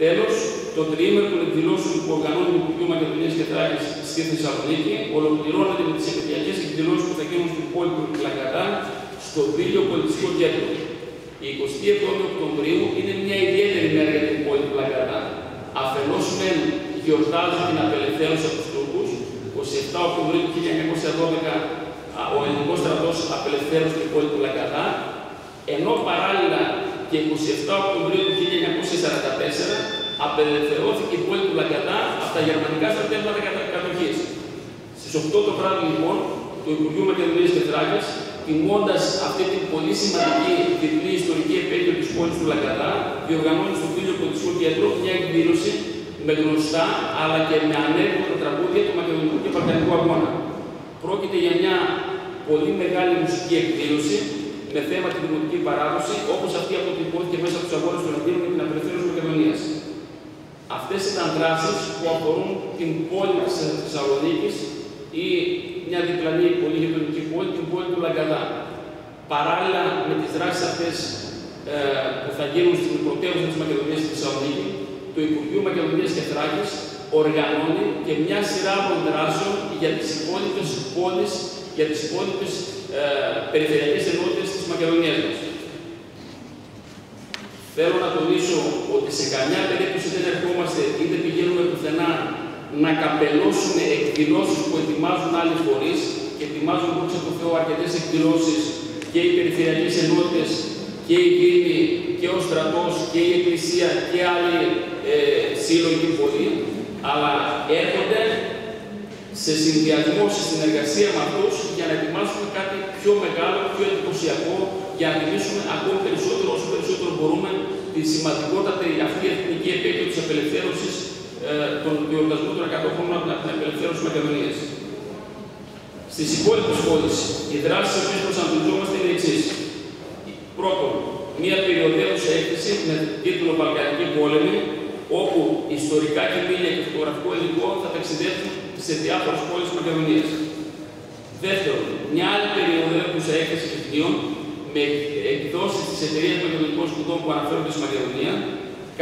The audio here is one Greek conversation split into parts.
Τέλος, το τριήμερο των εκδηλώσεων που οργανώνει το Υπουργείο Μακεδονίας και Θράκης στη Θεσσαλονίκη ολοκληρώνεται με τις επαιτειακές εκδηλώσεις που θα γίνουν στην πόλη του Λαγκαδά, στο Δήλιο Πολιτιστικό Κέντρο. Η 27η Οκτωβρίου είναι μια ιδιαίτερη μέρα για την πόλη του Λαγκαδά. Αφενός μεν γιορτάζει την απελευθέρωση από τους Τούρκους, 27 Οκτωβρίου του 1912 ο ελληνικός στρατός απελευθέρωσε την πόλη του Λαγκαδά, ενώ παράλληλα και 27 Οκτωβρίου του 1944 απελευθερώθηκε η πόλη του Λαγκαδά από τα γερμανικά στρατεύματα κατοχής. Στις 8 το βράδυ, λοιπόν, το Υπουργείο Μακεδονίας και Θράκης, τιμώντας αυτή την πολύ σημαντική διεθνή ιστορική επέτειο της πόλης του Λαγκαδά, διοργανώνει στο Δήλιο Πολιτιστικό Κέντρο μια εκδήλωση με γνωστά αλλά και με ανέκδοτα τραγούδια του Μακεδονικού και Βαλκανικού αγώνα. Πρόκειται για μια πολύ μεγάλη μουσική εκδήλωση με θέμα τη δημοτική παράδοση, όπως αυτή αποτυπώθηκε μέσα από τους αγώνες των Ελλήνων με την απελευθέρωση της Μακεδονίας. Αυτές ήταν δράσεις που αφορούν την πόλη της Θεσσαλονίκης ή μια διπλανή πολύ γειτονική πόλη, την πόλη του Λαγκαδά. Παράλληλα με τις δράσεις αυτές που θα γίνουν στην πρωτεύουσα της Μακεδονίας στη Θεσσαλονίκη, το Υπουργείο Μακεδονίας και Θράκης οργανώνει και μια σειρά από δράσεων για τις υπόλοιπες πόλεις, για τις υπόλοιπες περιφερειακές ενότητες της Μακεδονίας μας. Θέλω να τονίσω ότι σε καμιά περίπτωση δεν ερχόμαστε ή δεν πηγαίνουμε πουθενά να καπελώσουμε εκδηλώσεις που ετοιμάζουν άλλοι φορείς και ετοιμάζουν, δόξα τω Θεώ, αρκετές εκδηλώσεις και οι περιφερειακές ενότητες και οι δήμοι και ο στρατός και η Εκκλησία και άλλοι σύλλογοι πολλοί, αλλά έρχονται σε συνδυασμό, σε συνεργασία με αυτούς για να ετοιμάσουμε κάτι πιο μεγάλο, πιο εντυπωσιακό, για να τιμήσουμε ακόμη περισσότερο, όσο περισσότερο μπορούμε, τη σημαντικότατη αυτή εθνική επέτειο της απελευθέρωσης των διορτασμού των 100 χρόνων από την απελευθέρωση της Μακεδονίας. Στις υπόλοιπες πόλεις, οι δράσεις στις οποίες προσανατολιζόμαστε είναι εξής. Πρώτον, μια περιοδεύουσα έκθεση με τίτλο Βαλκανική πόλεμη, όπου ιστορικά κειμήλια και φωτογραφικό υλικό θα ταξιδεύουν σε διάφορες πόλεις της Μακεδονίας. Δεύτερον, μια άλλη περιοδεύουσα έκθεση βιβλίων με εκδόσεις της Εταιρείας Μακεδονικών Σπουδών που αναφέρονται στη Μακεδονία,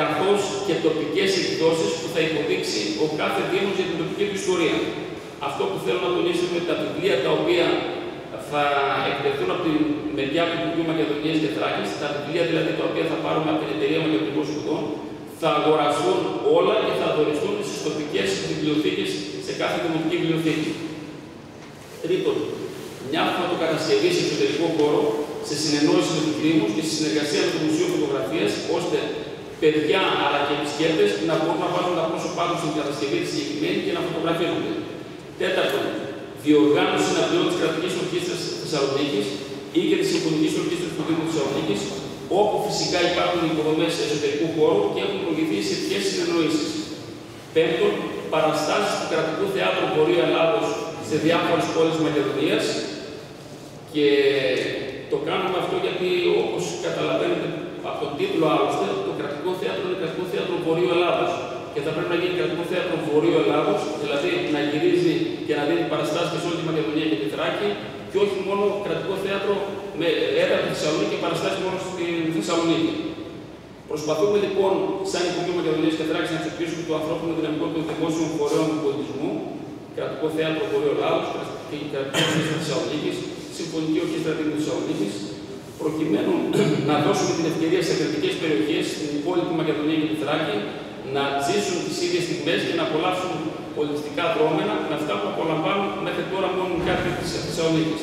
καθώς και τοπικές εκδόσεις που θα υποδείξει ο κάθε δήμος για την τοπική του ιστορία. Αυτό που θέλω να τονίσω είναι τα βιβλία τα οποία θα εκδοθούν από τη μεριά του Υπουργείου Μακεδονίας και Θράκης, τα βιβλία δηλαδή τα οποία θα πάρουμε από την Εταιρεία Μακεδονικών Σπουδών, θα αγοραστούν όλα και θα δωρηθούν στις τοπικές βιβλιοθήκες σε κάθε δημοτική βιβλιοθήκη. Τρίτον, μια φωτοκατασκευή σε εξωτερικό χώρο, σε συνεννόηση με τους Δήμους και σε συνεργασία με το Μουσείο Φωτογραφίας, ώστε παιδιά αλλά και επισκέπτες να μπορούν να βάλουν τα πρόσωπά τους στην κατασκευή της συγκεκριμένη και να φωτογραφίζονται. Τέταρτον, διοργάνωση συναντιών της Κρατικής Ορχήστρας Θεσσαλονίκης ή και της Συμφωνικής Ορχήστρας του Δήμου Θεσσαλονίκης, όπου φυσικά υπάρχουν υποδομές εσωτερικού χώρου και έχουν προηγηθεί σχετικές συνεννοήσεις. Πέμπτον, παραστάσεις του Κρατικού Θεάτρου Βορείου Ελλάδος σε διάφορες πόλεις της Μακεδονίας. Και το κάνουμε αυτό γιατί, όπως καταλαβαίνετε από τον τίτλο άλλωστε, το Κρατικό Θέατρο είναι Κρατικό Θέατρο Βορείου Ελλάδος. Και θα πρέπει να γίνει Κρατικό Θέατρο Βορείου Ελλάδος, δηλαδή να γυρίζει και να δίνει παραστάσεις σε όλη τη Μακεδονία και τη Θράκη, και όχι μόνο Κρατικό Θέατρο με έδρα στη Θεσσαλονίκη και παραστάσεις μόνο στη Θεσσαλονίκη. Προσπαθούμε λοιπόν, σαν Υπουργείο Μακεδονίας και Θράκης, να αξιοποιήσουμε το ανθρώπινο δυναμικό των δημόσιων φορέων του πολιτισμού, Κρατικό Θέατρο Βορείου Ελλάδος και Κρατική Ορχήστρα Θεσσαλονίκης, Συμφωνική Ορχήστρα Δήμου Θεσσαλονίκης, προκειμένου να δώσουμε την ευκαιρία σε κρατικές περιοχές, στην υπόλοιπη Μακεδονία και τη Θράκη, να ζήσουν τις ίδιες στιγμές και να απολαύσουν πολιτιστικά δρόμενα με αυτά που απολαμβάνουν μέχρι τώρα μόνο οι κάτοικοι της Θεσσαλονίκης.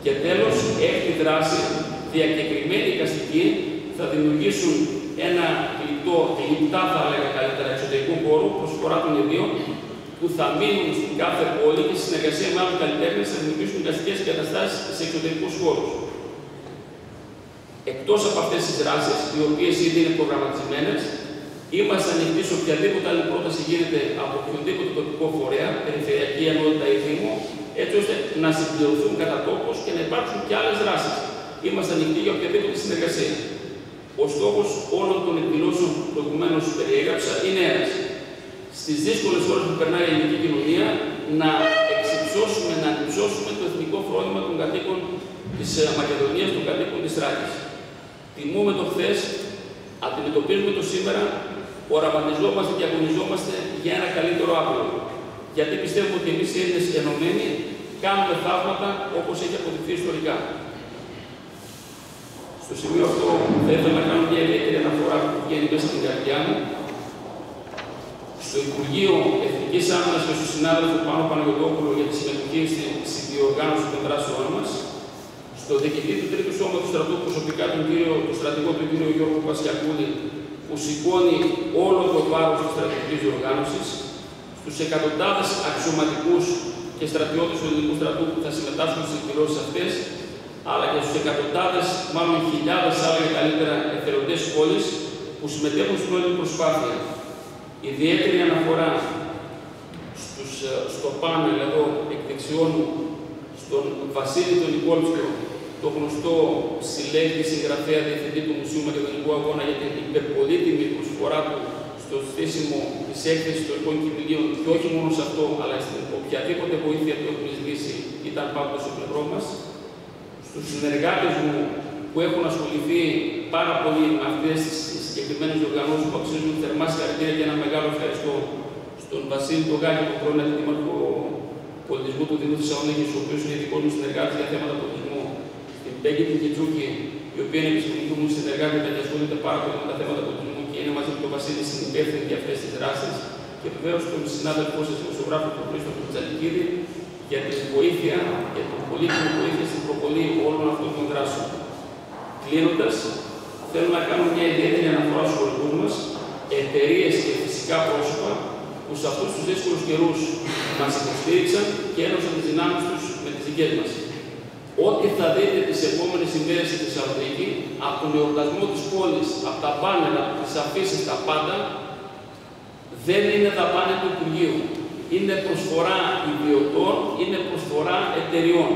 Και τέλος, έκτη δράση, διακεκριμένοι εικαστικοί, θα δημιουργήσουν ένα γλυπτά, θα έλεγα καλύτερα, εξωτερικού χώρου, προσφορά των ιδίων, που θα μείνουν στην κάθε πόλη και στη συνεργασία με άλλους καλλιτέχνες θα δημιουργήσουν εικαστικές εγκαταστάσεις σε εξωτερικούς χώρους. Εκτός από αυτές τις δράσεις, οι οποίες ήδη είναι προγραμματισμένες, είμαστε ανοιχτοί σε οποιαδήποτε άλλη πρόταση γίνεται από οποιοδήποτε τοπικό φορέα, περιφερειακή ενότητα ή δήμο, έτσι ώστε να συμπληρωθούν κατά τόπος και να υπάρξουν και άλλες δράσεις. Είμαστε ανοιχτοί για οποιαδήποτε συνεργασία. Ο στόχος όλων των εκδηλώσεων που προηγουμένως περιέγραψα είναι ένας. Στις δύσκολες ώρες που περνάει η ελληνική κοινωνία, να εξυψώσουμε, να ανυψώσουμε το εθνικό φρόνημα των κατοίκων της Μακεδονίας, των κατοίκων της Θράκης. Τιμούμε το χθες, αντιμετωπίζουμε το σήμερα οραματιζόμαστε και αγωνιζόμαστε για ένα καλύτερο αύριο. Γιατί πιστεύουμε ότι εμείς οι Έλληνες ενωμένοι κάνουμε θαύματα όπως έχει αποδειχθεί ιστορικά. Στο σημείο αυτό θα ήθελα να κάνω μια ιδιαίτερη αναφορά που βγαίνει μέσα στην καρδιά μου. Στο Υπουργείο Εθνικής Άμυνας και στον συνάδελφο Πάνο Παναγιωτόπουλο για τη συμμετοχή στη διοργάνωση των δράσεών μας, στο διοικητή του Τρίτου Σώματος Στρατού, προσωπικά τον στρατηγό του κύριο Γιώργο Πασιακούλη, που σηκώνει όλο το βάρος της στρατηγικής διοργάνωσης, στους εκατοντάδες αξιωματικούς και στρατιώτες του ελληνικού στρατού που θα συμμετάσχουν στις εκδηλώσεις αυτές, αλλά και στους εκατοντάδες, μάλλον χιλιάδες άλλα και καλύτερα εθελοντές της πόλης που συμμετέχουν στην όλη προσπάθεια. Ιδιαίτερη αναφορά στο πάνελ εδώ εκ δεξιών μου, στον Βασίλη τον Νικόλτσιο, το γνωστό συλλέκτη, συγγραφέα, διευθυντή του Μουσείου Μακεδονικού Αγώνα για την υπερπολίτιμη προσφορά του στο στήσιμο της έκθεσης των εικόνων κηπηλίων, και όχι μόνο σε αυτό, αλλά στην οποιαδήποτε βοήθεια που έχουμε ζητήσει ήταν πάντοτε στο πλευρό μας. Στους συνεργάτες μου που έχουν ασχοληθεί πάρα πολύ με αυτές τις συγκεκριμένες διοργανώσεις που αξίζουν θερμά συγχαρητήρια και ένα μεγάλο ευχαριστώ στον Βασίλη Τογάκη, τον πρώην Αντιδήμαρχο Πολιτισμού του Δήμου Θεσσαλονίκης, ο οποίος είναι ειδικός μου συνεργάτης για θέματα πολιτισμού, στην Πέγκη την Κιτσούκη, η οποία είναι επιστημονική μου συνεργάτη και ασχολείται πάρα πολύ με τα θέματα πολιτισμού και είναι μαζί με τον Βασίλη συνυπεύθυνη για αυτές τις δράσεις. Και βεβαίως τον συνάδελφό σας, δημοσιογράφο του Χρήστο Τζαλικίδη, για την βοήθεια, για την πολύτιμη βοήθεια στην προβολή όλων αυτών των δράσεων. Κλείνοντας, θέλω να κάνω μια ιδιαίτερη αναφορά στους χωρικούς μας, εταιρείες και φυσικά πρόσωπα που σε αυτούς τους δύσκολους καιρούς μας υποστήριξαν και ένωσαν τις δυνάμεις τους με τις δικές μας. Ό,τι θα δείτε τις επόμενες ημέρες στη Θεσσαλονίκη, από τον εορτασμό της πόλης, από τα μπάνερα, από τις αφήσεις, τα πάντα, δεν είναι δαπάνη του Υπουργείου. Είναι προσφορά ιδιωτών, είναι προσφορά εταιριών.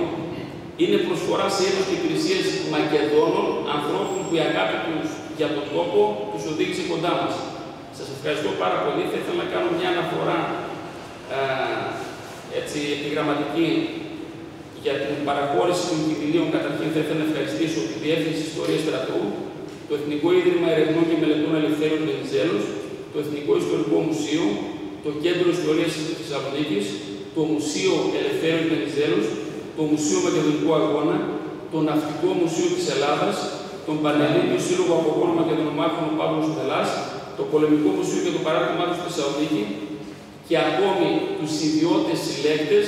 Είναι προσφορά σε είδος και υπηρεσίες Μακεδόνων, ανθρώπων που η αγάπη τους για τον τόπο τους οδήγησε κοντά μας. Σας ευχαριστώ πάρα πολύ. Θα ήθελα να κάνω μια αναφορά επιγραμματική για την παραχώρηση των κηπηλίων. Καταρχήν θα ήθελα να ευχαριστήσω τη Διεύθυνση Ιστορίας Στρατού, το Εθνικό Ίδρυμα Ερευνών και Μελετών Ελευθέρων Βενιζέλους, το Εθνικό Ιστορικό Μουσείο, το Κέντρο Ιστορίας της Θεσσαλονίκης, το Μουσείο Ελευθέρων Βενιζέλους, το Μουσείο Μακεδονικού Αγώνα, το Ναυτικό Μουσείο της Ελλάδας, τον Πανελλήνιο Σύλλογο Απογόνων Μακεδονομάχων ο Παύλος Μελάς, το Πολεμικό Μουσείο και το Παράρτημά του στη Θεσσαλονίκη και ακόμη τους ιδιώτες συλλέκτες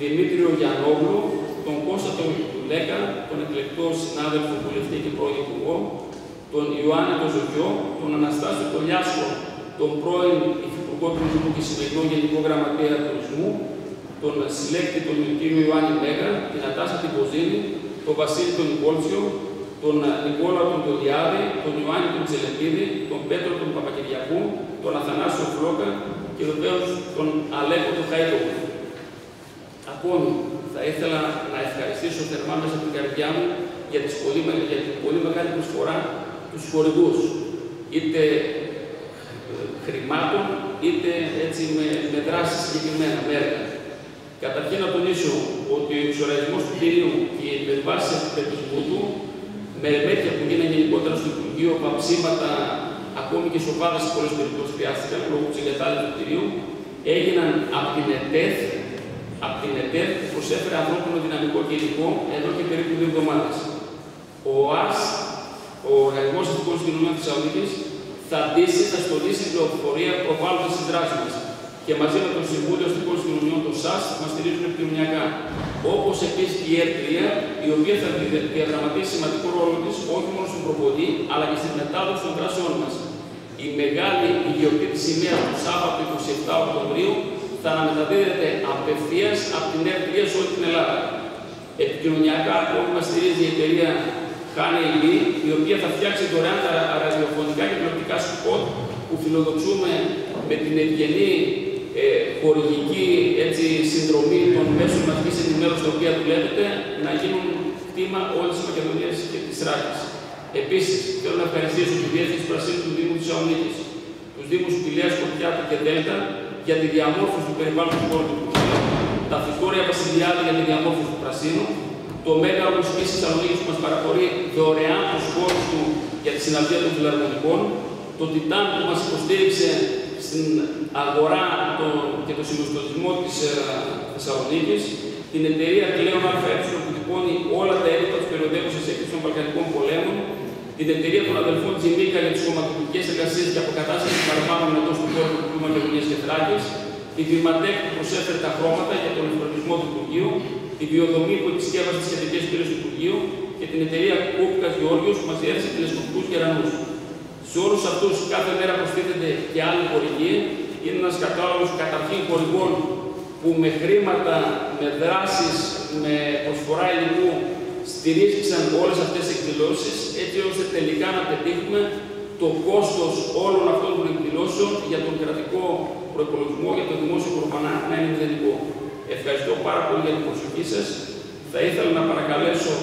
Δημήτριο Γιαννόγλου, τον Κώστα τον Λέκα, τον εκλεκτό συνάδελφο βουλευτή και πρώην Υπουργό, τον Ιωάννη τον Ζωγιό, τον Αναστάσιο τον Λιάσκο, τον πρώην Υφυπουργό Τουρισμού και Συνεργό Γενικό Γραμματέα Τουρισμού, τον συλλέκτη τον κύριο Ιωάννη Μέγα, την Ατάσα την Ποζίνη, τον Βασίλη τον Νικόλτσιο, τον Νικόλα τον Τολιάδη, τον Ιωάννη τον Τσελετίδη, τον Πέτρο τον Παπακυριακού, τον Αθανάσιο Φλόκα και βεβαίως τον Αλέκο τον Χαϊδόκου. Ακόμη, θα ήθελα να ευχαριστήσω θερμά μέσα από την καρδιά μου για την πολύ μεγάλη προσφορά τους χορηγούς, είτε χρημάτων, είτε έτσι με δράσεις συγκεκριμένα, με έργα. Καταρχήν να τονίσω ότι ο εξοραϊσμός του κτηρίου και οι επεμβάσεις επιμετρισμού του, με μέτια που γίνανε γενικότερα στο Υπουργείο, παψίματα, ακόμη και σοβάδες σε πολλές περιπτώσεις χρειάστηκαν λόγω της εγκατάλειψης του κτηρίου, έγιναν από την ΕΤΕΔ που προσέφερε ανθρώπινο δυναμικό και υλικό εδώ και περίπου 2 εβδομάδες. Ο ΟΑΣ, ο Οργανισμός Αστικών Συγκοινωνιών της Θεσσαλονίκης, θα στολίσει την πληροφορία προβάλλοντας τις δράσεις μας. Και μαζί με το Συμβούλιο Αστικών Συγκοινωνιών, το ΣΑΣ, μας στηρίζουν επικοινωνιακά. Όπως επίσης και η ΕΡΤΡΙΑ, η οποία θα διαδραματίσει σημαντικό ρόλο της όχι μόνο στην προβολή, αλλά και στην μετάδοση των δράσεών μας. Η μεγάλη ιδιοκτήτη της σημαίας του Σάββατο 27 Οκτωβρίου θα αναμεταδίδεται απευθείας από την ΕΡΤΡΙΑ σε όλη την Ελλάδα. Επικοινωνιακά, ακόμη μας στηρίζει η εταιρεία HoneyB, η οποία θα φτιάξει δωρεάν τα ραδιοφωνικά και τηλεοπτικά σποτ που φιλοδοξούμε με την ευγενή χορηγική συνδρομή των μέσων μαζικής ενημέρωσης τα οποία δουλεύετε να γίνουν κτήμα όλης της Μακεδονίας και της Θράκης. Επίσης, θέλω να ευχαριστήσω τη Διεύθυνση Πρασίνου του Δήμου της Θεσσαλονίκης, τους Δήμους Πηλαίας, Σκοπιάτου και Δέλτα για τη διαμόρφωση του περιβάλλοντος του χώρου του Κουσίου, τα Φυτόρια Βασιλιάδη για τη διαμόρφωση του Πρασίνου, το Μέγαρο Μουσικής Θεσσαλονίκης που μας παραχωρεί δωρεάν τους χώρους του για τη συναυλία των φιλαρμονικών, το Τιτάν που μας υποστήριξε στην αγορά και το συμμετοχισμό της Θεσσαλονίκης, την εταιρεία Κλέον ΑΕ που τυπώνει όλα τα έργα της περιοδεύουσας έκθεσης των Βαλκανικών πολέμων, την εταιρεία των αδελφών Τζιμίκα για τις κομματοποιητικές εργασίες και αποκατάσταση παραπάνω εντός του κόρπου του Μακεδονίας και Θράκης, τη Βηματέκ που προσέφερε τα χρώματα για τον εφρονισμό του Υπουργείου, τη Βιοδομή που επισκεύασε τις σχετικές πύλες του Υπουργείου και την εταιρεία Κόπικας Γεώργιος που μας διέθεσε τηλεσκοπικούς κερανούς. Σε όλους αυτούς κάθε μέρα προστίθεται και άλλη χορηγή. Είναι ένας κατάλογος καταρχήν χορηγών που με χρήματα, με δράσεις, με προσφορά υλικού στηρίζησαν όλες αυτές τις εκδηλώσεις, έτσι ώστε τελικά να πετύχουμε το κόστος όλων αυτών των εκδηλώσεων για τον κρατικό προϋπολογισμό, για το δημόσιο προφανά να είναι μηδενικό. Ευχαριστώ πάρα πολύ για την προσοχή σας. Θα ήθελα να παρακαλέσω,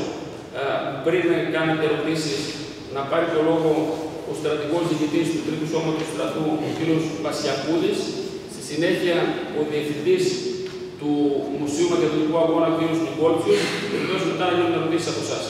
πριν κάνετε ερωτήσεις, να πάρει το λόγο ο στρατηγός διοικητής του Τρίτου Σώματος Στρατού, ο κ. Βασιακούδης, στη συνέχεια ο διευθυντής του Μουσείου Μακεδονικού Αγώνα, ο κ. Νικόλτσιος, και βεβαίως μετά να γίνουν ερωτήσεις από εσάς.